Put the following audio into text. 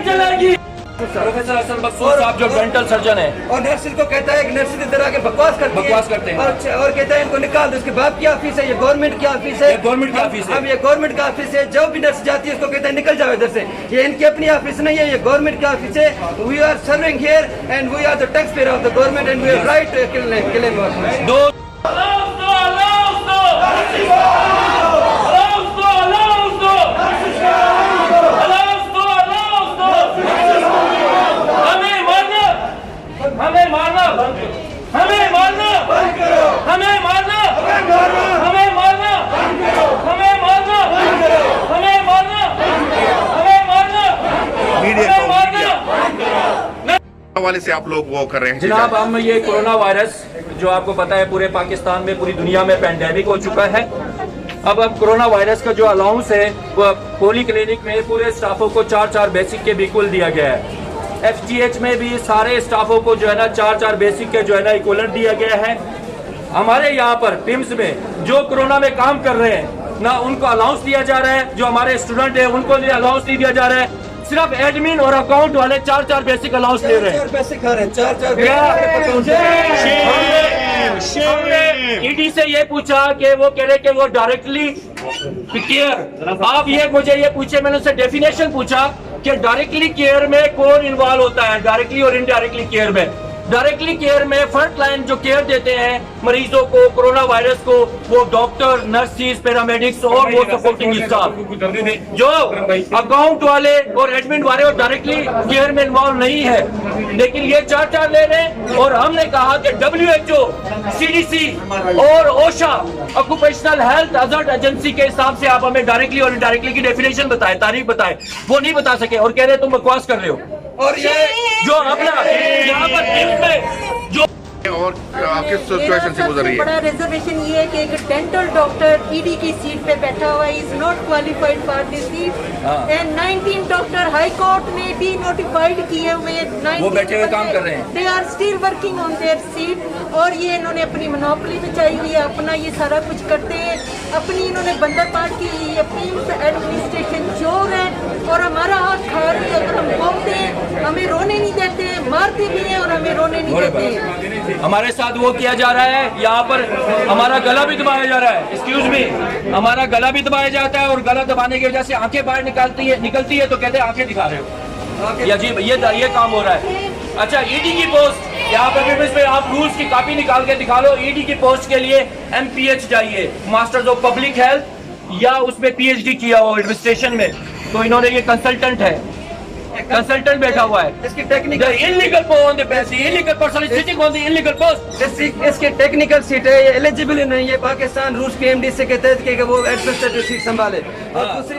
चलेगी। प्रोफेसर हसन बख्शूर साहब जो डेंटल सर्जन है और नर्सिस को कहता है कि नर्सिस इधर आके बकवास करते हैं और कहता है इनको निकाल दो। उसके बाप की ऑफिस है, ये गवर्नमेंट की ऑफिस है, गवर्नमेंट की ऑफिस है। अब ये गवर्नमेंट का ऑफिस है। जो भी नर्स जाती है उसको कहता है निकल जाओ इधर से। ये इनकी अपनी ऑफिस नहीं है, ये गवर्नमेंट की ऑफिस है। We are serving here and we are the tax payer of the government and we have right to kill दो हमें मारना, हमें मारना, हमें मारना, हमें मारना, हमें मारना, हमें मारना, हमें मारना हवाले से आप लोग वो कर रहे हैं जनाब। हम ये कोरोना वायरस जो आपको पता है पूरे पाकिस्तान में, पूरी दुनिया में पैंडेमिक हो चुका है। अब कोरोना वायरस का जो अलाउंस है वो पोली क्लिनिक में पूरे स्टाफों को 4-4 बेसिक के बिल्कुल दिया गया है। FGH में भी सारे स्टाफों को जो है ना 4-4 बेसिक के जो है ना इक्विवेलेंट दिया गया है। हमारे यहाँ पर पिम्स में जो कोरोना में काम कर रहे हैं ना उनको अलाउंस दिया जा रहा है, जो हमारे स्टूडेंट है उनको अलाउंस नहीं दिया जा रहा है। सिर्फ एडमिन और अकाउंट वाले 4-4 बेसिक अलाउंस ले रहे हैं। 4 पैसे खा रहे हैं, 4 ईडी से ये पूछा कि वो कह रहे कि वो डायरेक्टली केयर। आप ये मुझे ये पूछे, मैंने उससे डेफिनेशन पूछा कि डायरेक्टली केयर में कौन इन्वॉल्व होता है, डायरेक्टली और इनडायरेक्टली केयर में। डायरेक्ली केयर में फ्रंट लाइन जो केयर देते हैं मरीजों को कोरोना वायरस को, वो डॉक्टर, नर्सिस, पैरामेडिक्स और वो सपोर्टिंग स्टाफ। जो अकाउंट वाले और एडमिन वाले और डायरेक्टली केयर में इन्वॉल्व नहीं है, लेकिन ये 4-4 ले रहे हैं। और हमने कहा कि WHO, CDC और OSHA occupational health hazard agency के हिसाब से आप हमें डायरेक्टली और इनडायरेक्टली की डेफिनेशन बताए, तारीख बताए, वो नहीं बता सके और कह रहे तुम बकवास कर रहे हो। और ये जो अपना यहाँ पर जो और किस सिचुएशन से गुजर रही है? बड़ा रिजर्वेशन ये है कि एक डेंटल डॉक्टर ईडी की सीट पे बैठा हुआ है, is not qualified for this seat and 19 doctor high court ने डी नोटिफाइड किए हुए, वो बैठे हुए काम कर रहे हैं। They are still working on their seat और ये इन्होंने अपनी मोनोपोली बचाई हुई है, अपना ये सारा कुछ करते हैं, अपनी इन्होंने बंदर पार्ट की हुई है। पिम्स एडमिनिस्ट्रेशन चोर है और हमारा हाथ खा रही है। अगर हम बोलते हैं हमें रोने नहीं देते हैं, मारते भी हैं और हमें रोने नहीं देते हैं। हमारे साथ वो किया जा रहा है, यहाँ पर हमारा गला भी दबाया जा रहा है। एक्सक्यूज मी, हमारा गला भी दबाया जाता है और गला दबाने की वजह से आंखें बाहर निकलती है तो कहते हैं आंखें दिखा रहे हो। या जी ये काम हो रहा है। अच्छा, ईडी की पोस्ट यहाँ पर आप रूल्स की कॉपी निकाल के दिखा लो। ईडी की पोस्ट के लिए MPH चाहिए, मास्टर्स ऑफ पब्लिक हेल्थ, या उसमें PhD किया हो एडमिनिस्ट्रेशन में। तो इन्होंने ये कंसल्टेंट है, कंसल्टेंट बैठा हुआ है। इसकी टेक्निकल इसकी टेक्निकल सीट है, ये एलिजिबल नहीं है पाकिस्तान रूल्स PMD से के तहत कि वो एडमिनिस्ट्रेटिव सीट संभाले। और दूसरी